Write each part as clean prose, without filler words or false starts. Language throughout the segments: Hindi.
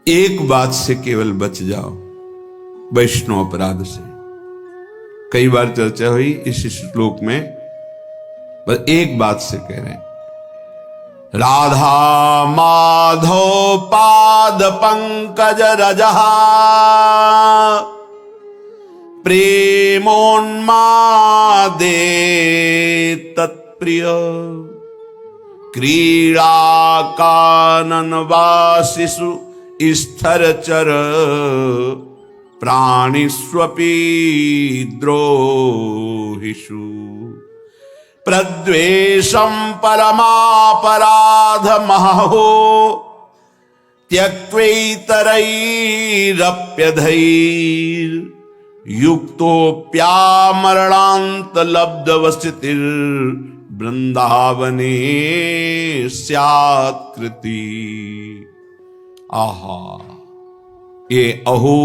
एक बात से केवल बच जाओ, वैष्णव अपराध से। कई बार चर्चा हुई इस श्लोक में, बस एक बात से कह रहे हैं, राधा माधव पाद पंकज रजहा प्रेमोन्मादे तत्प्रिय क्रीड़ा कानन वासिषु स्थरचर प्राणिष्वपि द्रोहिषु प्रद्वेषं परमापराध महो त्यक्त्वैतरैरप्यधैर् युक्तोऽप्यामरणान्त लब्धवस्थितिर् वृंदावने स्यात् कृति। आहा, ये अहो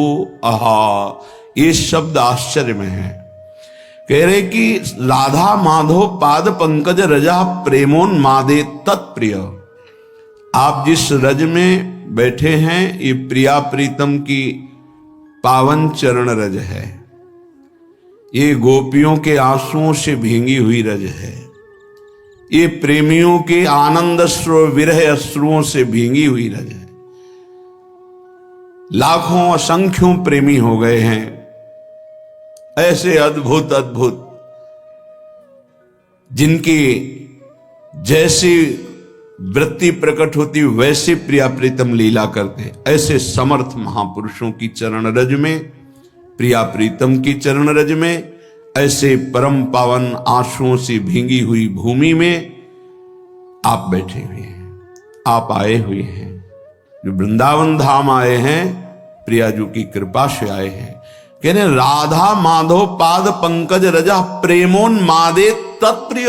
आहा, ये शब्द आश्चर्य में है। कह रहे कि राधा माधव पाद पंकज रजा प्रेमोन्मादे तत्प्रिय। आप जिस रज में बैठे हैं ये प्रिया प्रीतम की पावन चरण रज है, ये गोपियों के आंसुओं से भींगी हुई रज है, ये प्रेमियों के आनंद अश्रु विरह अश्रुओं से भींगी हुई रज है। लाखों असंख्यों प्रेमी हो गए हैं, ऐसे अद्भुत अद्भुत जिनकी जैसी वृत्ति प्रकट होती वैसे प्रिया प्रीतम लीला करते, ऐसे समर्थ महापुरुषों की चरण रज में, प्रिया प्रीतम की चरण रज में, ऐसे परम पावन आंसुओं से भींगी हुई भूमि में आप बैठे हुए हैं, आप आए हुए हैं, जो वृंदावन धाम आए हैं, प्रियाजू की कृपा से आए हैं। कहने राधा माधव पाद पंकज रजा प्रेमोन्मादे तत्प्रिय।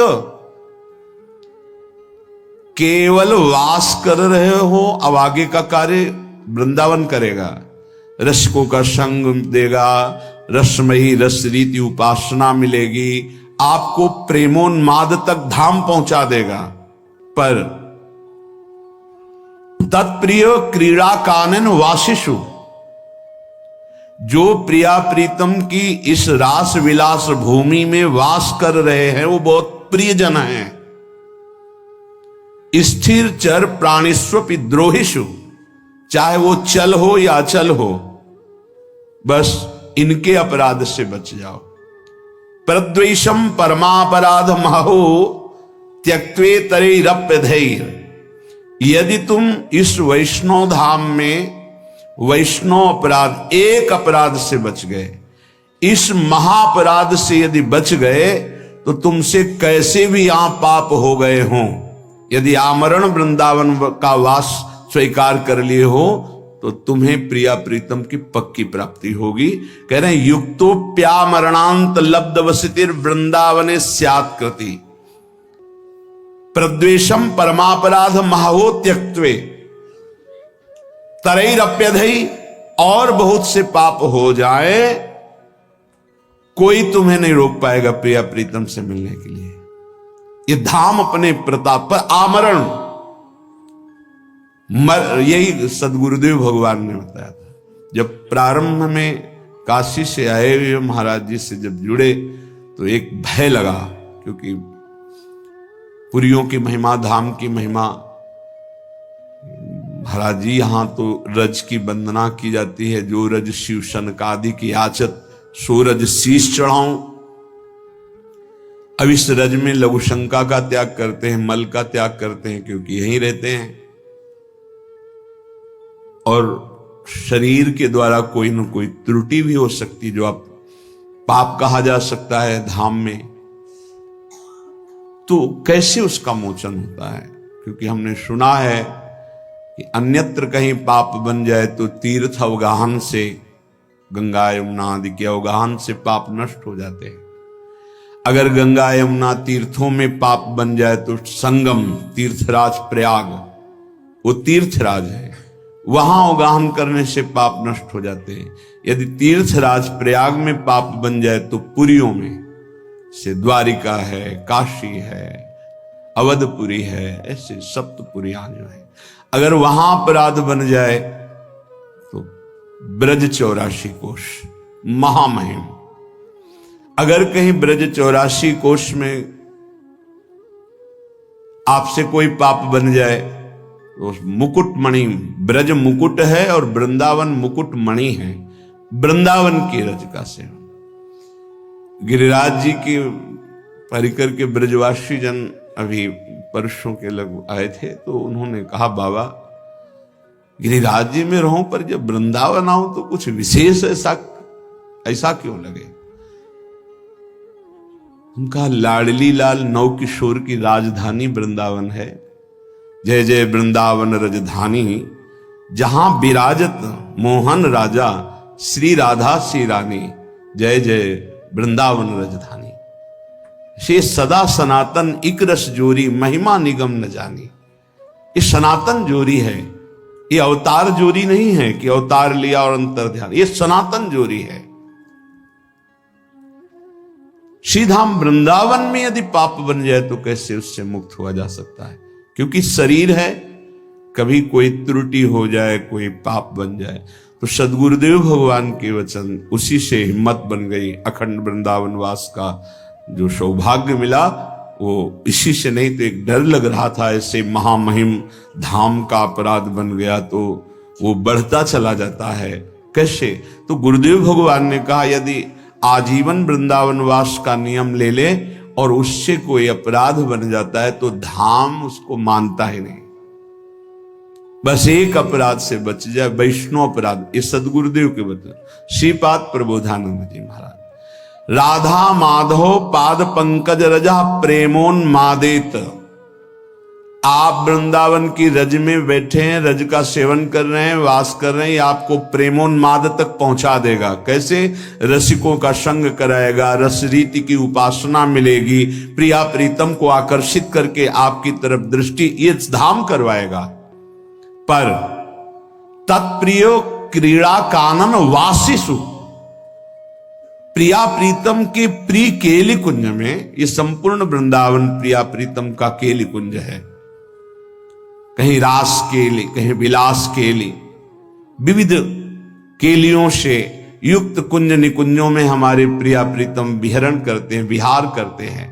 केवल वास कर रहे हो, अब आगे का कार्य वृंदावन करेगा, रसकों का संग देगा, रसमयी रस रीति उपासना मिलेगी, आपको प्रेमोन्माद तक धाम पहुंचा देगा। पर तत्प्रिय क्रीड़ा कानन वासिषु, जो प्रिया प्रीतम की इस रास विलास भूमि में वास कर रहे हैं वो बहुत प्रियजन हैं। स्थिर चर प्राणिस्वपि द्रोहिषु, चाहे वो चल हो या अचल हो, बस इनके अपराध से बच जाओ। प्रद्वेषम परमापराध महो त्यक्त्वेतरैरप्यधैर्। यदि तुम इस वैष्णव धाम में वैष्णव अपराध, एक अपराध से बच गए, इस महापराध से यदि बच गए, तो तुमसे कैसे भी यहां पाप हो गए हों, यदि आमरण वृंदावन का वास स्वीकार कर लिए हो, तो तुम्हें प्रिया प्रीतम की पक्की प्राप्ति होगी। कह रहे हैं युक्तोप्यामरणांत लब्धवसितिर् वृंदावने स्यात् कृति प्रद्वेषम परमापराध महो त्यक्त्वे तरैरप्यधै। और बहुत से पाप हो जाए, कोई तुम्हें नहीं रोक पाएगा प्रिया प्रीतम से मिलने के लिए। ये धाम अपने प्रताप पर आमरण, यही सदगुरुदेव भगवान ने बताया था। जब प्रारंभ में काशी से आए हुए महाराज जी से जब जुड़े तो एक भय लगा, क्योंकि पुरियों की महिमा, धाम की महिमा, महाराज जी यहां तो रज की वंदना की जाती है, जो रज शिव सनकादि की याचत सो रज शीश चढ़ाऊं। अब इस रज में लघु शंका का त्याग करते हैं, मल का त्याग करते हैं, क्योंकि यहीं रहते हैं और शरीर के द्वारा कोई न कोई त्रुटि भी हो सकती, जो आप पाप कहा जा सकता है धाम में। तो कैसे उसका मोचन होता है? क्योंकि हमने सुना है कि अन्यत्र कहीं पाप बन जाए तो तीर्थ अवगाहन से, गंगा यमुना आदि के अवगाहन से पाप नष्ट हो जाते हैं। अगर गंगा यमुना तीर्थों में पाप बन जाए तो संगम तीर्थराज प्रयाग, वो तीर्थराज है, वहां अवगाहन करने से पाप नष्ट हो जाते हैं। यदि तीर्थराज प्रयाग में पाप बन जाए तो पुरियों में से द्वारिका है, काशी है, अवधपुरी है, ऐसे सप्तपुरियां जो है, अगर वहां अपराध बन जाए ब्रज 84 कोश महामहिम। अगर कहीं ब्रज 84 कोश में आपसे कोई पाप बन जाए तो मुकुट मणि, ब्रज मुकुट है और वृंदावन मुकुट मणि है, वृंदावन की रज का सेवन। गिरिराज जी की परिकर के ब्रजवासी जन अभी परसों के लग आए थे, तो उन्होंने कहा बाबा गिरिराज जी में रहूं पर जब वृंदावन आऊं तो कुछ विशेष ऐसा क्यों लगे। उनका लाडली लाल नौ किशोर की राजधानी वृंदावन है। जय जय वृंदावन रजधानी, जहां विराजत मोहन राजा, श्री राधा श्री रानी, जय जय वृंदावन रजधानी। से सदा सनातन इक रस जोरी, महिमा निगम न जानी। ये सनातन जोरी है, ये अवतार जोरी नहीं है कि अवतार लिया और अंतर ध्यान, ये सनातन जोरी है। श्रीधाम वृंदावन में यदि पाप बन जाए तो कैसे उससे मुक्त हुआ जा सकता है? क्योंकि शरीर है, कभी कोई त्रुटि हो जाए, कोई पाप बन जाए, तो सदगुरुदेव भगवान के वचन, उसी से हिम्मत बन गई। अखंड वृंदावन वास का जो सौभाग्य मिला वो इसी से, नहीं तो एक डर लग रहा था ऐसे महामहिम धाम का अपराध बन गया तो वो बढ़ता चला जाता है। कैसे? तो गुरुदेव भगवान ने कहा यदि आजीवन वृंदावन वास का नियम ले ले और उससे कोई अपराध बन जाता है तो धाम उसको मानता ही नहीं। बस एक अपराध से बच जाए, वैष्णव अपराध। ये सदगुरुदेव के वचन, श्रीपाद प्रबोधानंद जी महाराज। राधा माधव पाद पंकज रजा प्रेमोन्मादेत। आप वृंदावन की रज में बैठे हैं, रज का सेवन कर रहे हैं, वास कर रहे हैं, ये आपको प्रेमोन्माद तक पहुंचा देगा। कैसे? रसिकों का संग कराएगा, रस रीति की उपासना मिलेगी, प्रिया प्रीतम को आकर्षित करके आपकी तरफ दृष्टि ये धाम करवाएगा। पर तत्प्रियो क्रीड़ा कानन वासिसु, प्रिया प्रीतम के प्रिय केली कुंज में, ये संपूर्ण वृंदावन प्रिया प्रीतम का केली कुंज है। कहीं रास केली, कहीं विलास केली, विविध केलियों से युक्त कुंज निकुंजों में हमारे प्रिया प्रीतम विहरण करते हैं, विहार करते हैं।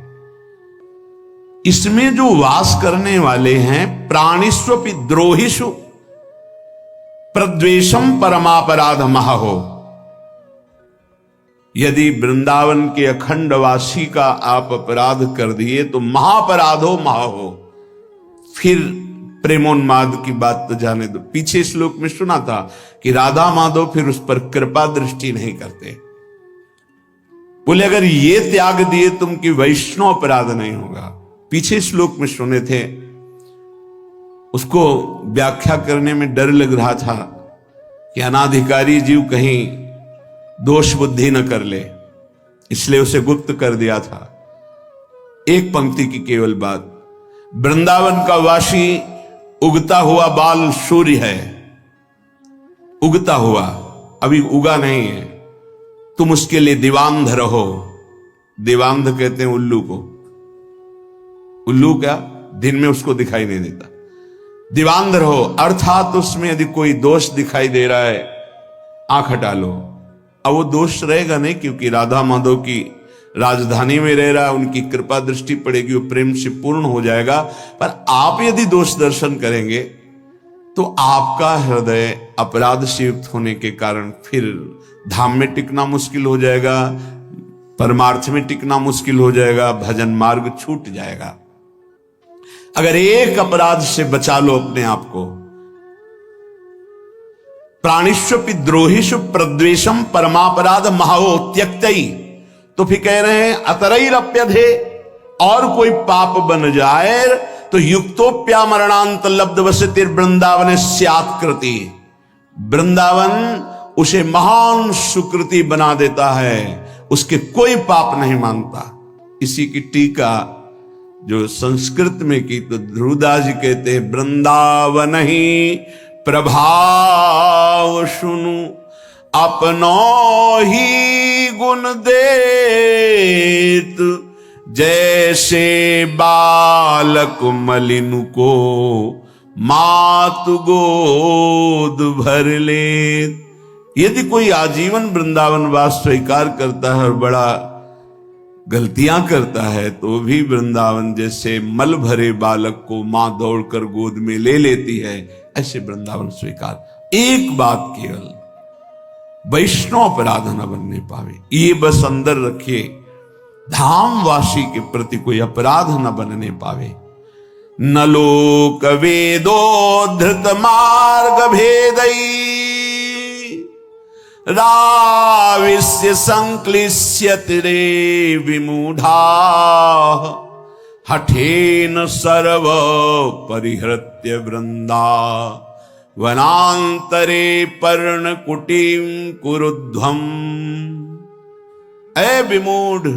इसमें जो वास करने वाले हैं, प्राणिस्वपि द्रोहिषु प्रद्वेषम परमापराध महो। यदि वृंदावन के अखंड वासी का आप अपराध कर दिए तो महापराधो महो। फिर प्रेमोन्माद की बात तो जाने दो, पीछे श्लोक में सुना था कि राधा माधव फिर उस पर कृपा दृष्टि नहीं करते। बोले अगर ये त्याग दिए तुम कि वैष्णव अपराध नहीं होगा। पीछे श्लोक में सुने थे, उसको व्याख्या करने में डर लग रहा था कि अनाधिकारी जीव कहीं दोष बुद्धि न कर ले, इसलिए उसे गुप्त कर दिया था। एक पंक्ति की केवल बात, वृंदावन का वासी उगता हुआ बाल सूर्य है, उगता हुआ, अभी उगा नहीं है। तुम उसके लिए दीवांध रहो। दीवांध कहते हैं उल्लू को। उल्लू क्या? दिन में उसको दिखाई नहीं देता। दीवांध रहो अर्थात उसमें यदि कोई दोष दिखाई दे रहा है, आंख हटा लो। अब वो दोष रहेगा नहीं, क्योंकि राधा माधव की राजधानी में रह रहा है, उनकी कृपा दृष्टि पड़ेगी, वो प्रेम से पूर्ण हो जाएगा। पर आप यदि दोष दर्शन करेंगे तो आपका हृदय अपराध से युक्त होने के कारण फिर धाम में टिकना मुश्किल हो जाएगा, परमार्थ में टिकना मुश्किल हो जाएगा, भजन मार्ग छूट जाएगा। अगर एक अपराध से बचा लो अपने आप को, प्राणिष्वपि द्रोहिषु प्रद्वेषम परमापराध महो त्यक्तई, तो फिर कह रहे हैं अतरैरप्यधे, और कोई पाप बन जाए तो युक्तोप्या मरणांत लब्ध वसतिर वृंदावन स्यात्कृति, वृंदावन उसे महान सुकृति बना देता है, उसके कोई पाप नहीं मानता। इसी की टीका जो संस्कृत में की तो ध्रुवदास जी कहते हैं, वृंदावन ही प्रभाव सुनु अपनो ही गुण देत, जैसे बालक मलिन को मातु गोद भर ले। यदि कोई आजीवन वृंदावन वास स्वीकार करता है और बड़ा गलतियां करता है तो भी वृंदावन जैसे मल भरे बालक को मां दौड़कर गोद में ले लेती है, ऐसे वृंदावन स्वीकार। एक बात केवल, वैष्णव अपराध न बनने पावे, ये बस अंदर रखिए, धामवासी के प्रति कोई अपराध न बनने पावे। न लोक वेदो धृत मार्ग भेदई राविस्य संक्लिश्यति रे विमूढ़ा हठेन सर्व परिहृत्य वृंदा वनांतरे पर्णकुटीं कुरुध्वम्। ऐ विमूढ़,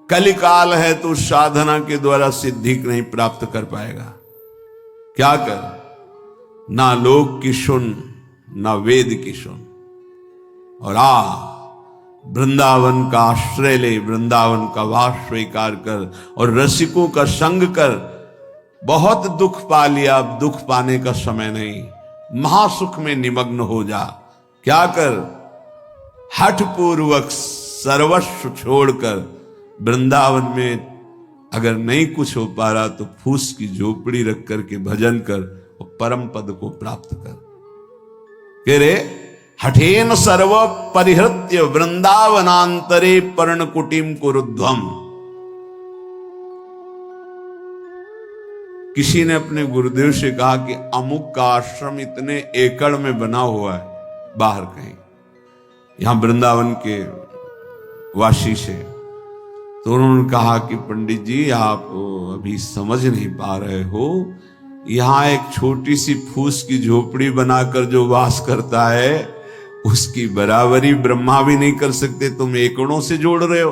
कलिकाल है तो साधना के द्वारा सिद्धि नहीं प्राप्त कर पाएगा। क्या कर, ना लोक की सुन ना वेद की सुन, और वृंदावन का आश्रय ले, वृंदावन का वास स्वीकार कर और रसिकों का संग कर। बहुत दुख पा लिया, अब दुख पाने का समय नहीं, महासुख में निमग्न हो जा। क्या कर, हठ पूर्वक सर्वस्व छोड़कर वृंदावन में अगर नहीं कुछ हो पा रहा तो फूस की झोपड़ी रख करके भजन कर और परम पद को प्राप्त कर। कह रे हठेन सर्व परिहृत्य वृंदावनांतरे पर्णकुटीम कुरुध्वम्। किसी ने अपने गुरुदेव से कहा कि अमुक का आश्रम इतने एकड़ में बना हुआ है बाहर कहीं, यहां वृंदावन के वासी से। तो उन्होंने कहा कि पंडित जी आप अभी समझ नहीं पा रहे हो, यहां एक छोटी सी फूस की झोपड़ी बनाकर जो वास करता है उसकी बराबरी ब्रह्मा भी नहीं कर सकते, तुम एकड़ों से जोड़ रहे हो।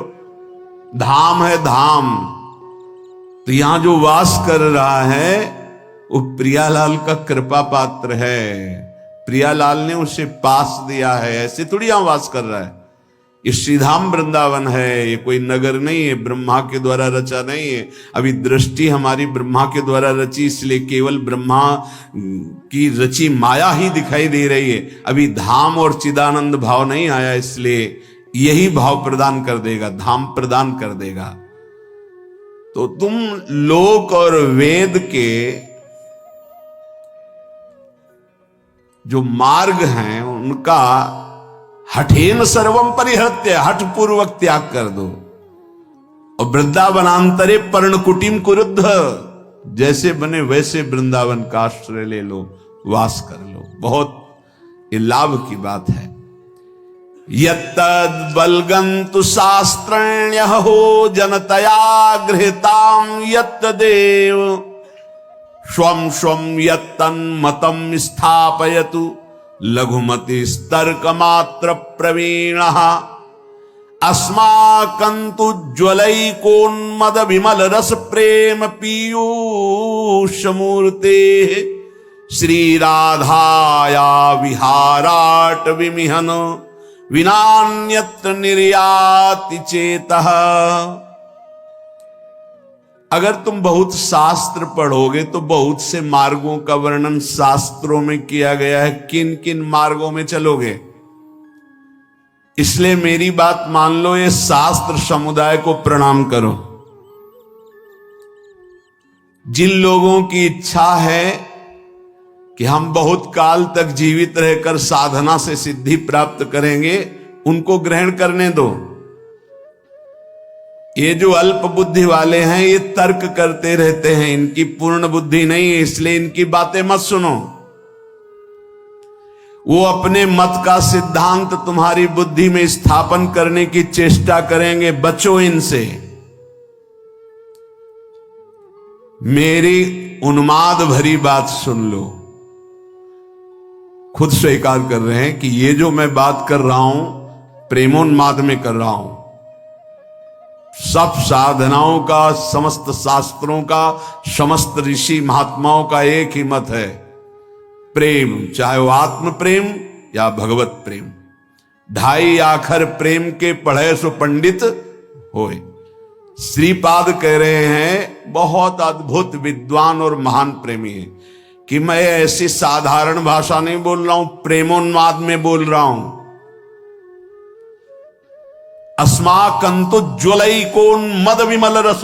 धाम है धाम, तो यहां जो वास कर रहा है वो प्रियालाल का कृपा पात्र है, प्रियालाल ने उसे पास दिया है, ऐसे थोड़ी यहां वास कर रहा है। ये श्रीधाम वृंदावन है, ये कोई नगर नहीं है, ब्रह्मा के द्वारा रचा नहीं है। अभी दृष्टि हमारी ब्रह्मा के द्वारा रची, इसलिए केवल ब्रह्मा की रची माया ही दिखाई दे रही है। अभी धाम और चिदानंद भाव नहीं आया, इसलिए यही भाव प्रदान कर देगा, धाम प्रदान कर देगा। तो तुम लोक और वेद के जो मार्ग हैं उनका हठेन सर्वम परिहृत्य, हठ पूर्वक त्याग कर दो। और वृंदावनांतरे पर्णकुटीम कुरुद्ध, जैसे बने वैसे वृंदावन का आश्रय ले लो, वास कर लो। बहुत ये लाभ की बात है। यत्तद् बलगन्तु शास्त्रण्यः हो जनतया गृहीतां यत्तदेव स्वं स्वं यत्तन्मतं स्थापयतु लघुमति स्तर्क मात्र प्रवीणः अस्माकन्तु ज्वलैकोन्मद विमल रस प्रेम पीयूष मूर्ते श्री राधाया विहाराट विमिहन विनान्यत्र निर्याति चेतः। अगर तुम बहुत शास्त्र पढ़ोगे तो बहुत से मार्गों का वर्णन शास्त्रों में किया गया है, किन किन मार्गों में चलोगे। इसलिए मेरी बात मान लो, ये शास्त्र समुदाय को प्रणाम करो। जिन लोगों की इच्छा है कि हम बहुत काल तक जीवित रहकर साधना से सिद्धि प्राप्त करेंगे, उनको ग्रहण करने दो। ये जो अल्प बुद्धि वाले हैं ये तर्क करते रहते हैं, इनकी पूर्ण बुद्धि नहीं है, इसलिए इनकी बातें मत सुनो। वो अपने मत का सिद्धांत तुम्हारी बुद्धि में स्थापन करने की चेष्टा करेंगे, बचो इनसे। मेरी उन्माद भरी बात सुन लो। खुद स्वीकार कर रहे हैं कि ये जो मैं बात कर रहा हूं प्रेमोन्माद में कर रहा हूं। सब साधनाओं का, समस्त शास्त्रों का, समस्त ऋषि महात्माओं का एक ही मत है, प्रेम, चाहे वो आत्म प्रेम या भगवत प्रेम। ढाई आखर प्रेम के पढ़े सो पंडित होए। श्रीपाद कह रहे हैं बहुत अद्भुत विद्वान और महान प्रेमी है कि मैं ऐसी साधारण भाषा नहीं बोल रहा हूं, प्रेमोन्माद में बोल रहा हूं। अस्माकंतु ज्वलैकोन्मद विमल रस,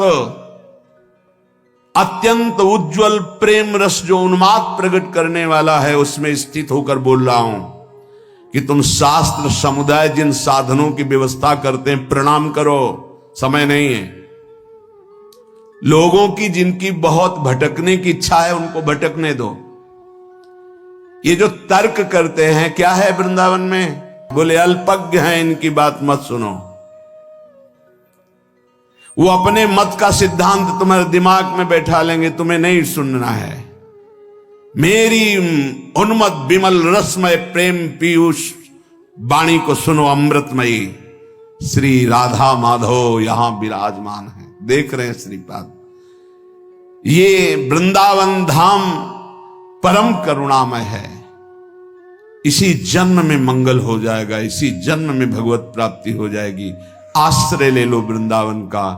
अत्यंत उज्जवल प्रेम रस जो उन्माद प्रकट करने वाला है, उसमें स्थित होकर बोल रहा हूं कि तुम शास्त्र समुदाय जिन साधनों की व्यवस्था करते हैं, प्रणाम करो, समय नहीं है। लोगों की जिनकी बहुत भटकने की इच्छा है, उनको भटकने दो। ये जो तर्क करते हैं, क्या है वृंदावन में? बोले अल्पज्ञ हैं, इनकी बात मत सुनो। वो अपने मत का सिद्धांत तुम्हारे दिमाग में बैठा लेंगे, तुम्हें नहीं सुनना है। मेरी उन्मद विमल रसमय प्रेम पीयूष वाणी को सुनो, अमृतमयी। श्री राधा माधव यहां विराजमान है, देख रहे हैं श्रीपाद। ये वृंदावन धाम परम करुणामय है। इसी जन्म में मंगल हो जाएगा, इसी जन्म में भगवत प्राप्ति हो जाएगी। आश्रय ले लो वृंदावन का,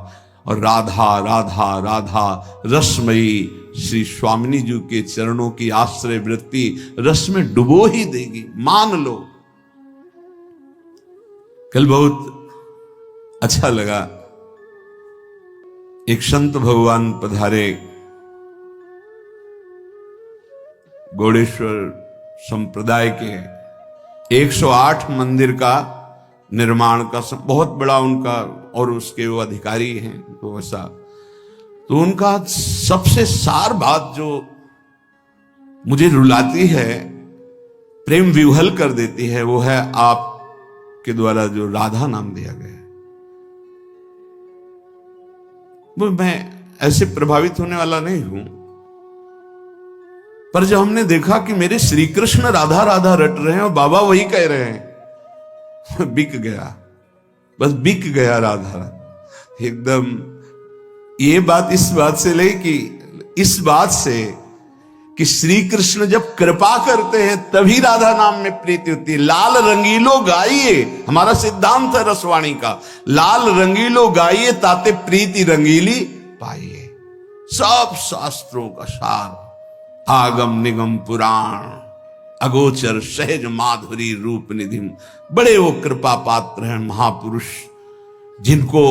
और राधा राधा राधा रसमयी श्री स्वामिनी जी के चरणों की आश्रय वृत्ति रस में डुबो ही देगी, मान लो। कल बहुत अच्छा लगा, एक संत भगवान पधारे, गौड़ेश्वर संप्रदाय के 108 मंदिर का निर्माण का सब बहुत बड़ा उनका, और उसके वो अधिकारी हैं, तो ऐसा तो उनका सबसे सार बात जो मुझे रुलाती है, प्रेम विह्वल कर देती है, वो है आपके द्वारा जो राधा नाम दिया गया। वो मैं ऐसे प्रभावित होने वाला नहीं हूं, पर जब हमने देखा कि मेरे श्री कृष्ण राधा राधा रट रहे हैं और बाबा वही कह रहे हैं, बिक गया, बस बिक गया राधा एकदम। ये बात इस बात से ले कि इस बात से कि श्री कृष्ण जब कृपा करते हैं तभी राधा नाम में प्रीति होती है। लाल रंगीलो गाइए, हमारा सिद्धांत है रसवाणी का, लाल रंगीलो गाइए ताते प्रीति रंगीली पाइए। सब शास्त्रों का सार, आगम निगम पुराण अगोचर सहज माधुरी रूप निधि। बड़े वो कृपा पात्र हैं महापुरुष, जिनको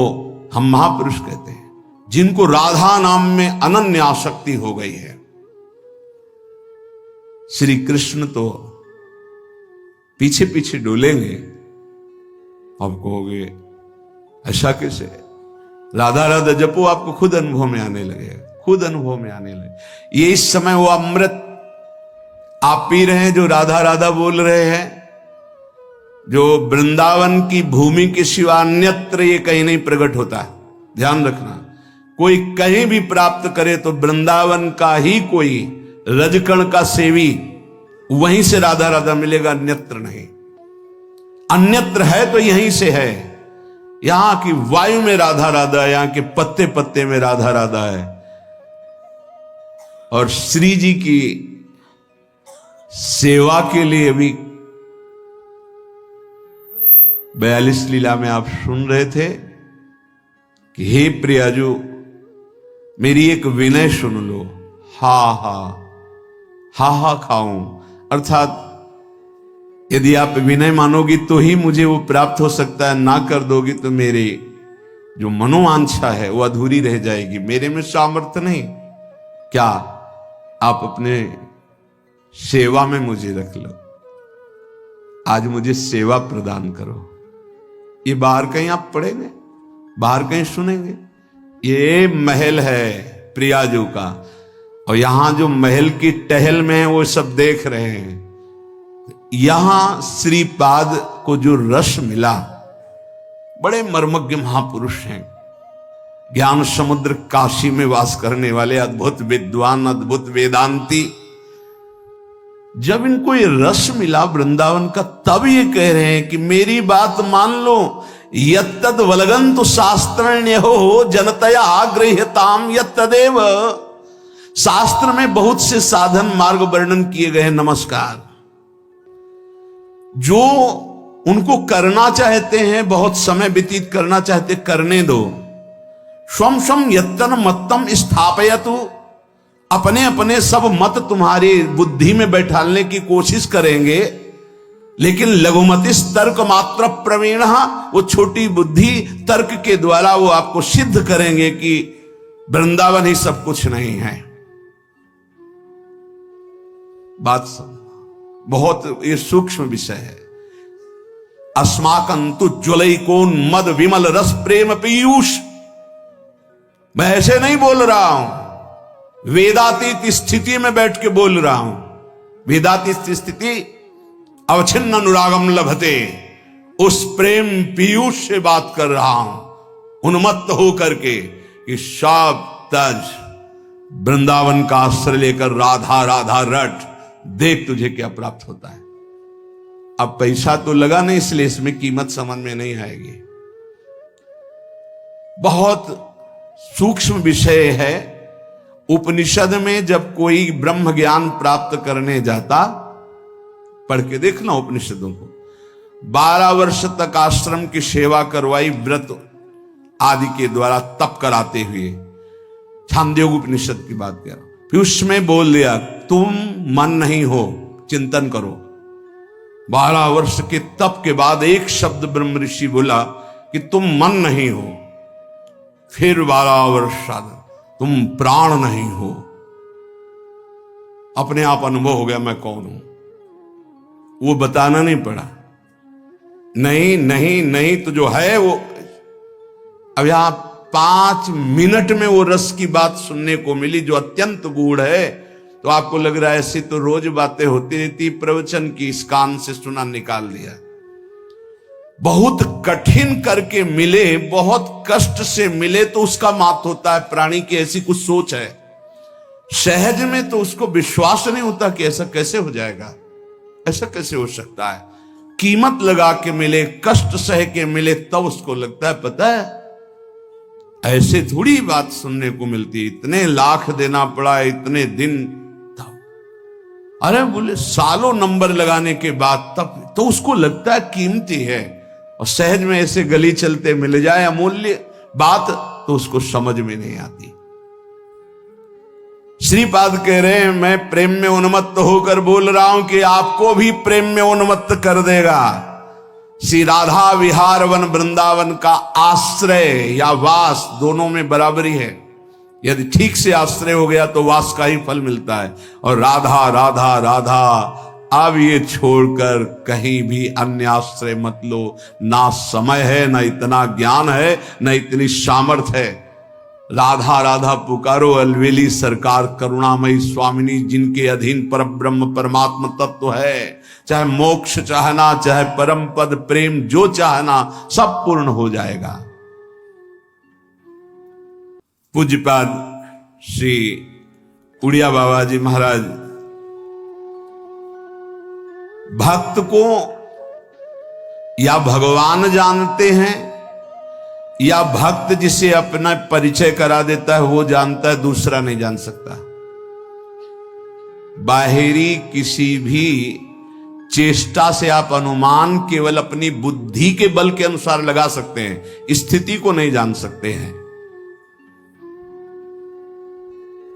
हम महापुरुष कहते हैं, जिनको राधा नाम में अनन्य आसक्ति हो गई है। श्री कृष्ण तो पीछे पीछे डोलेंगे, आप कहोगे ऐसा कैसे? राधा राधा जपो, आपको खुद अनुभव में आने लगे, खुद अनुभव में आने लगे। ये इस समय वो अमृत आप पी रहे हैं जो राधा राधा बोल रहे हैं, जो वृंदावन की भूमि के सिवा अन्यत्र ये कहीं नहीं प्रकट होता है। ध्यान रखना, कोई कहीं भी प्राप्त करे तो वृंदावन का ही कोई रजकण का सेवी, वहीं से राधा राधा मिलेगा, अन्यत्र नहीं। अन्यत्र है तो यहीं से है। यहां की वायु में राधा राधा, यहां के पत्ते पत्ते में राधा राधा है। और श्री जी की सेवा के लिए भी 42 लीला में आप सुन रहे थे कि हे प्रियाजू, मेरी एक विनय सुन लो, हा हा हा हा खाऊं। अर्थात यदि आप विनय मानोगी तो ही मुझे वो प्राप्त हो सकता है, ना कर दोगी तो मेरे जो मनोवांछा है वो अधूरी रह जाएगी, मेरे में सामर्थ्य नहीं। क्या आप अपने सेवा में मुझे रख लो, आज मुझे सेवा प्रदान करो। ये बाहर कहीं आप पढ़ेंगे, बाहर कहीं सुनेंगे? ये महल है प्रियाजू का, और यहां जो महल की टहल में है वो सब देख रहे हैं। यहां श्रीपाद को जो रस मिला, बड़े मर्मज्ञ महापुरुष हैं, ज्ञान समुद्र काशी में वास करने वाले अद्भुत विद्वान, अद्भुत वेदांती। जब इनको ये रस मिला वृंदावन का, तब ये कह रहे हैं कि मेरी बात मान लो, यत्तद वलगंतु शास्त्रण्यो जनतया गृह्यताम यत्तदेव। शास्त्र में बहुत से साधन मार्ग वर्णन किए गए हैं, नमस्कार। जो उनको करना चाहते हैं, बहुत समय व्यतीत करना चाहते, करने दो। स्वम स्वम यत्तन मत्तम स्थापयतु, अपने अपने सब मत तुम्हारी बुद्धि में बैठालने की कोशिश करेंगे, लेकिन लघुमति तर्क मात्र प्रवीण, वो छोटी बुद्धि तर्क के द्वारा वो आपको सिद्ध करेंगे कि वृंदावन ही सब कुछ नहीं है। बात बहुत ये सूक्ष्म विषय है। अस्माकंतु ज्वलैकोन मद विमल रस प्रेम पीयूष। मैं ऐसे नहीं बोल रहा हूं, वेदातीत स्थिति में बैठ के बोल रहा हूं। वेदातीत स्थिति अवच्छिन्न अनुरागम लभते, उस प्रेम पीयूष से बात कर रहा हूं, उन्मत्त हो करके कि सब तज वृंदावन का आश्रय लेकर राधा राधा रट, देख तुझे क्या प्राप्त होता है। अब पैसा तो लगा नहीं, इसलिए इसमें कीमत समझ में नहीं आएगी। बहुत सूक्ष्म विषय है। उपनिषद में जब कोई ब्रह्म ज्ञान प्राप्त करने जाता, पढ़ के देखना उपनिषदों को, 12 वर्ष तक आश्रम की सेवा करवाई, व्रत आदि के द्वारा तप कराते हुए। छांदोग्य उपनिषद की बात कर रहा हूं। फिर उसमें बोल दिया तुम मन नहीं हो, चिंतन करो। 12 वर्ष के तप के बाद एक शब्द ब्रह्म ऋषि बोला कि तुम मन नहीं हो। फिर 12 वर्ष साधन, तुम प्राण नहीं हो। अपने आप अनुभव हो गया मैं कौन हूं, वो बताना नहीं पड़ा। नहीं नहीं नहीं तो जो है वो। अब यहां 5 मिनट में वो रस की बात सुनने को मिली जो अत्यंत गूढ़ है। तो आपको लग रहा है ऐसी तो रोज बातें होती रहती, प्रवचन की इस कान से सुना निकाल दिया। बहुत कठिन करके मिले, बहुत कष्ट से मिले तो उसका मात होता है। प्राणी की ऐसी कुछ सोच है, सहज में तो उसको विश्वास नहीं होता कि ऐसा कैसे हो जाएगा, ऐसा कैसे हो सकता है। कीमत लगा के मिले, कष्ट सह के मिले, तब उसको लगता है पता है ऐसे थोड़ी बात सुनने को मिलती, इतने लाख देना पड़ा, इतने दिन। तब अरे बोले सालों नंबर लगाने के बाद तब तो उसको लगता है कीमती है। और सहज में ऐसे गली चलते मिल जाए अमूल्य बात तो उसको समझ में नहीं आती। श्रीपाद कह रहे हैं मैं प्रेम में उन्मत्त होकर बोल रहा हूं कि आपको भी प्रेम में उन्मत्त कर देगा। श्री राधा विहार वन वृंदावन का आश्रय या वास दोनों में बराबरी है। यदि ठीक से आश्रय हो गया तो वास का ही फल मिलता है। और राधा राधा राधा, अब ये छोड़कर कहीं भी अन्य आश्रय मत लो। ना समय है, ना इतना ज्ञान है, ना इतनी सामर्थ्य है। राधा राधा पुकारो, अलवेली सरकार करुणामयी स्वामिनी, जिनके अधीन पर ब्रह्म परमात्मा तत्व है। चाहे मोक्ष चाहना, चाहे परम पद प्रेम, जो चाहना सब पूर्ण हो जाएगा। पूज्यपाद श्री उड़िया बाबा जी महाराज भक्त को या भगवान जानते हैं या भक्त जिसे अपना परिचय करा देता है वो जानता है, दूसरा नहीं जान सकता। बाहरी किसी भी चेष्टा से आप अनुमान केवल अपनी बुद्धि के बल के अनुसार लगा सकते हैं, स्थिति को नहीं जान सकते हैं।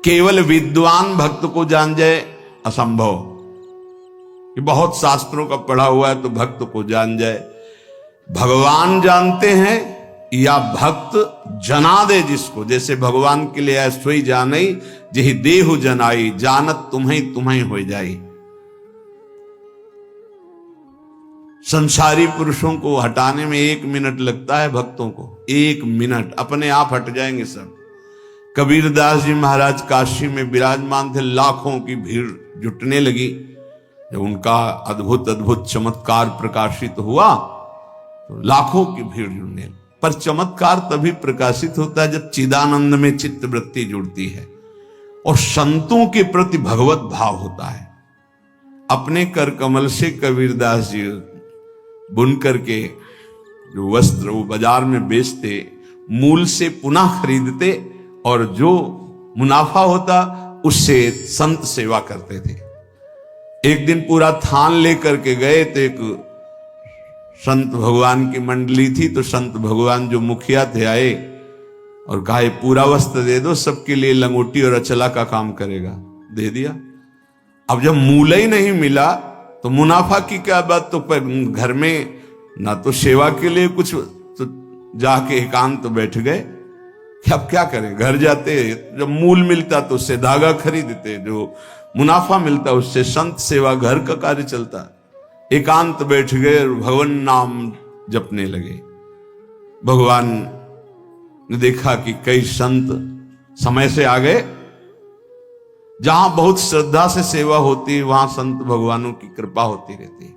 केवल विद्वान भक्त को जान जाए असंभव। कि बहुत शास्त्रों का पढ़ा हुआ है तो भक्त को जान जाए। भगवान जानते हैं या भक्त जना दे जिसको, जैसे भगवान के लिए सोई जानई जही देहु जनाई, जानत तुम्हें तुम्हें हो जाई। संसारी पुरुषों को हटाने में 1 मिनट लगता है, भक्तों को 1 मिनट, अपने आप हट जाएंगे सब। कबीरदास जी महाराज काशी में विराजमान थे, लाखों की भीड़ जुटने लगी। जब उनका अद्भुत अद्भुत चमत्कार प्रकाशित हुआ तो लाखों की भीड़ जुड़ने। पर चमत्कार तभी प्रकाशित होता है जब चिदानंद में चित्त वृत्ति जुड़ती है और संतों के प्रति भगवत भाव होता है। अपने कर कमल से कबीरदास जी बुन करके जो वस्त्र वो बाजार में बेचते, मूल से पुनः खरीदते और जो मुनाफा होता उससे संत सेवा करते थे। एक दिन पूरा थान लेकर के गए तो एक संत भगवान की मंडली थी, तो संत भगवान जो मुखिया थे आए और कहा ये पूरा वस्त्र दे दो, सबके लिए लंगोटी और अचला का काम करेगा। दे दिया। अब जब मूल ही नहीं मिला तो मुनाफा की क्या बात। तो घर में ना तो सेवा के लिए कुछ, तो जाके एकांत तो बैठ गए कि अब क्या करें। घर जाते जब मूल मिलता तो उससे धागा खरीदते, जो मुनाफा मिलता उससे संत सेवा घर का कार्य चलता। एकांत बैठ गए और भगवान नाम जपने लगे। भगवान ने देखा कि कई संत समय से आ गए। जहां बहुत श्रद्धा से सेवा होती है वहां संत भगवानों की कृपा होती रहती है।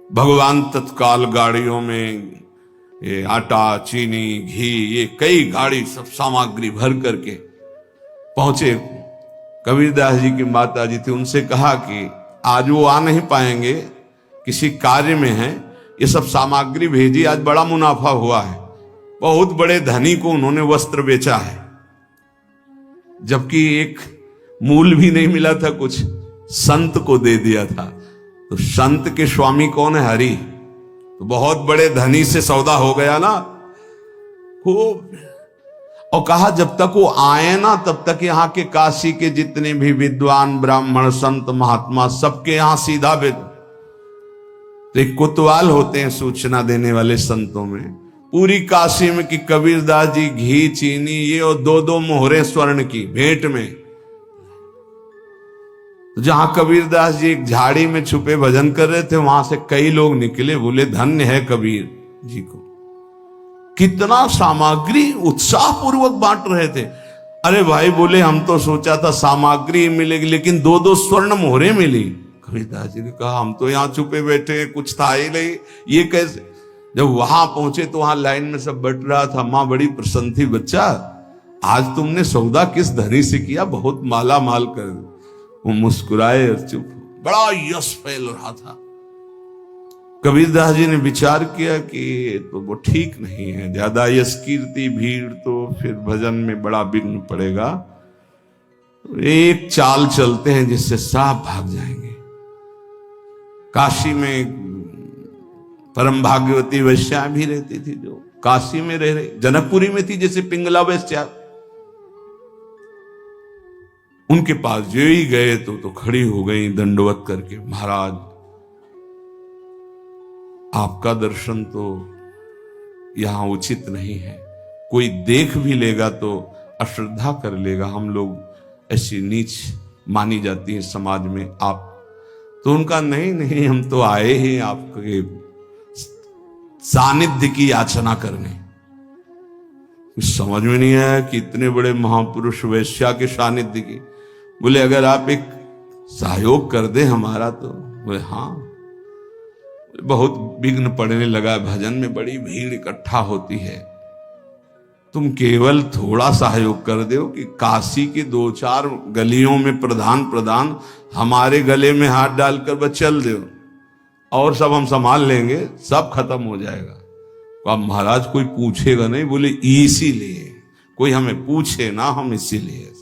भगवान तत्काल गाड़ियों में ये आटा, चीनी, घी, ये कई गाड़ी सब सामग्री भर करके पहुंचे। कबीरदास जी की माता जी थी, उनसे कहा कि आज वो आ नहीं पाएंगे, किसी कार्य में हैं, ये सब सामग्री भेजी, आज बड़ा मुनाफा हुआ है। बहुत बड़े धनी को उन्होंने वस्त्र बेचा है, जबकि एक मूल भी नहीं मिला था, कुछ संत को दे दिया था। तो संत के स्वामी कौन है? हरि। तो बहुत बड़े धनी से सौदा हो गया ना खूब। और कहा जब तक वो आए ना तब तक यहाँ के काशी के जितने भी विद्वान ब्राह्मण संत महात्मा सबके यहाँ सीधा भेज। तो एक कोतवाल होते हैं सूचना देने वाले संतों में, पूरी काशी में कि कबीरदास जी घी, चीनी, ये और 2-2 मोहरे स्वर्ण की भेंट में। जहां कबीरदास जी एक झाड़ी में छुपे भजन कर रहे थे, वहां से कई लोग निकले, बोले धन्य है कबीर जी को। कितना सामग्री उत्साह पूर्वक बांट रहे थे। अरे भाई बोले हम तो सोचा था सामग्री मिलेगी, लेकिन 2-2 स्वर्ण मोहरे मिली। कबीरदास जी ने कहा हम तो यहां छुपे बैठे, कुछ था ही नहीं, ये कैसे। जब वहां पहुंचे तो वहां लाइन में सब बट रहा था। मां बड़ी प्रसन्न थी, बच्चा आज तुमने सौदा किस धनी से किया, बहुत माला माल कर। वो मुस्कुराए और चुप। बड़ा यश फैल रहा था। कबीरदास जी ने विचार किया कि तो वो ठीक नहीं है, ज्यादा यश कीर्ति भीड़ तो फिर भजन में बड़ा विघ्न पड़ेगा। तो एक चाल चलते हैं जिससे साफ भाग जाएंगे। काशी में परम भाग्यवती वैश्या भी रहती थी, जो काशी में रह रही, जनकपुरी में थी जैसे पिंगला वैश्या। उनके पास जो ही गए तो खड़ी हो गई दंडवत करके, महाराज आपका दर्शन तो यहां उचित नहीं है, कोई देख भी लेगा तो अश्रद्धा कर लेगा, हम लोग ऐसी नीच मानी जाती है समाज में आप। तो उनका नहीं नहीं, हम तो आए हैं आपके सानिध्य की याचना करने। समझ में नहीं आया कि इतने बड़े महापुरुष वैश्या के सानिध्य की। बोले अगर आप एक सहयोग कर दे हमारा तो। बोले हाँ। बहुत विघ्न पड़ने लगा, भजन में बड़ी भीड़ इकट्ठा होती है, तुम केवल थोड़ा सहयोग कर दो कि काशी के 2-4 गलियों में प्रधान हमारे गले में हाथ डालकर बस चल दो, और सब हम संभाल लेंगे, सब खत्म हो जाएगा। तो अब महाराज कोई पूछेगा नहीं। बोले इसीलिए कोई हमें पूछे ना, हम इसीलिए।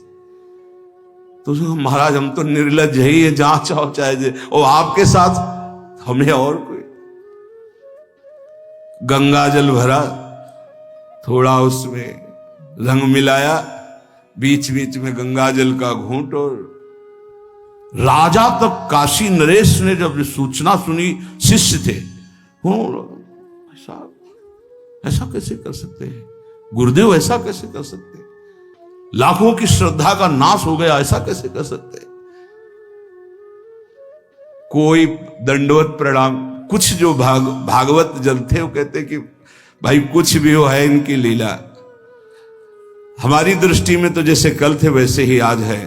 तो महाराज हम तो निर्लज ही है, जहां चाहो चाहे, और आपके साथ हमें और कोई। गंगा जल भरा, थोड़ा उसमें रंग मिलाया, बीच बीच में गंगा जल का घूंट। और राजा तक काशी नरेश ने जब सूचना सुनी, शिष्य थे, ऐसा कैसे कर सकते हैं गुरुदेव, ऐसा कैसे कर सकते हैं, लाखों की श्रद्धा का नाश हो गया, ऐसा कैसे कर सकते हैं। कोई दंडवत प्रणाम। कुछ जो भागवत जन थे वो कहते कि भाई कुछ भी हो, है इनकी लीला, हमारी दृष्टि में तो जैसे कल थे वैसे ही आज है,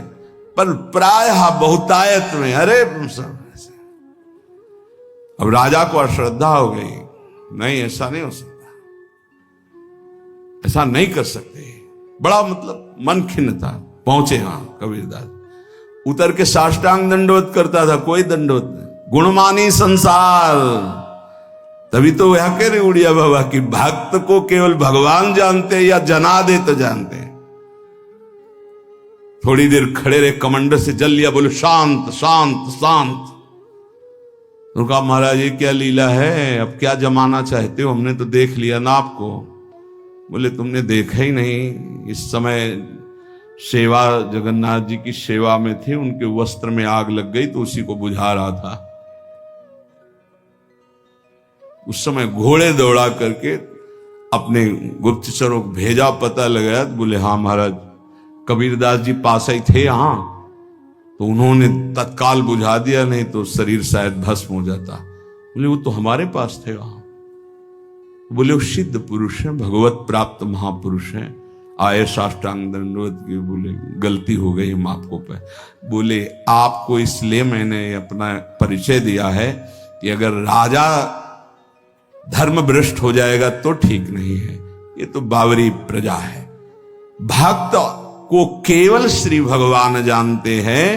पर प्रायः बहुतायत में अरे अब राजा को अश्रद्धा हो गई। नहीं, ऐसा नहीं हो सकता, ऐसा नहीं कर सकते। बड़ा मतलब मन खिन्न था। पहुंचे वहां कबीरदास, उतर के साष्टांग दंडवत करता था, कोई दंडवत नहीं। गुणमानी संसार, तभी तो वह कह रहे उड़िया बाबा कि भक्त को केवल भगवान जानते या जना दे तो जानते हैं। थोड़ी देर खड़े रहे, कमंडर से जल लिया, बोले शांत शांत शांत। उनका कहा महाराज ये क्या लीला है, अब क्या जमाना चाहते हो, हमने तो देख लिया ना आपको। बोले तुमने देखा ही नहीं, इस समय सेवा, जगन्नाथ जी की सेवा में थे, उनके वस्त्र में आग लग गई तो उसी को बुझा रहा था। उस समय घोड़े दौड़ा करके अपने गुप्तचरों को भेजा, पता लगाया तो बोले हाँ महाराज, कबीरदास जी पास ही थे यहाँ, तो उन्होंने तत्काल बुझा दिया, नहीं तो शरीर शायद भस्म हो जाता। बोले वो तो हमारे पास थे वहां। बोले वो सिद्ध पुरुष हैं, भगवत प्राप्त महापुरुष हैं, आए साष्टांग दंडवत की। बोले गलती हो गई हम आपको पे। बोले आपको इसलिए मैंने अपना परिचय दिया है कि अगर राजा धर्म भ्रष्ट हो जाएगा तो ठीक नहीं है, ये तो बावरी प्रजा है। भक्त को केवल श्री भगवान जानते हैं,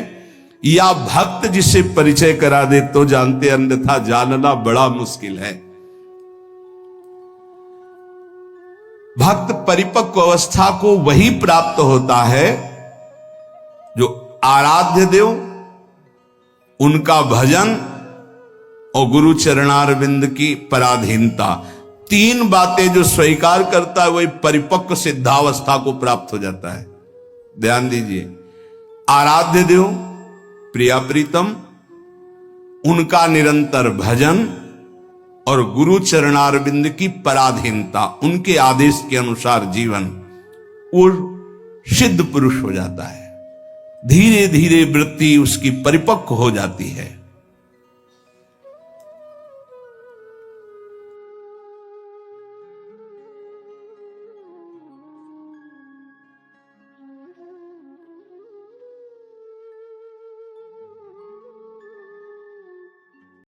या भक्त जिसे परिचय करा दे तो जानते, अन्यथा जानना बड़ा मुश्किल है। भक्त परिपक्व अवस्था को वही प्राप्त होता है जो आराध्य देव, उनका भजन और गुरु चरणारविंद की पराधीनता, तीन बातें जो स्वीकार करता है वही परिपक्व सिद्धावस्था को प्राप्त हो जाता है। ध्यान दीजिए, आराध्य देव, प्रिया प्रीतम, उनका निरंतर भजन और गुरु चरणारविंद की पराधीनता, उनके आदेश के अनुसार जीवन, वो सिद्ध पुरुष हो जाता है। धीरे धीरे वृत्ति उसकी परिपक्व हो जाती है।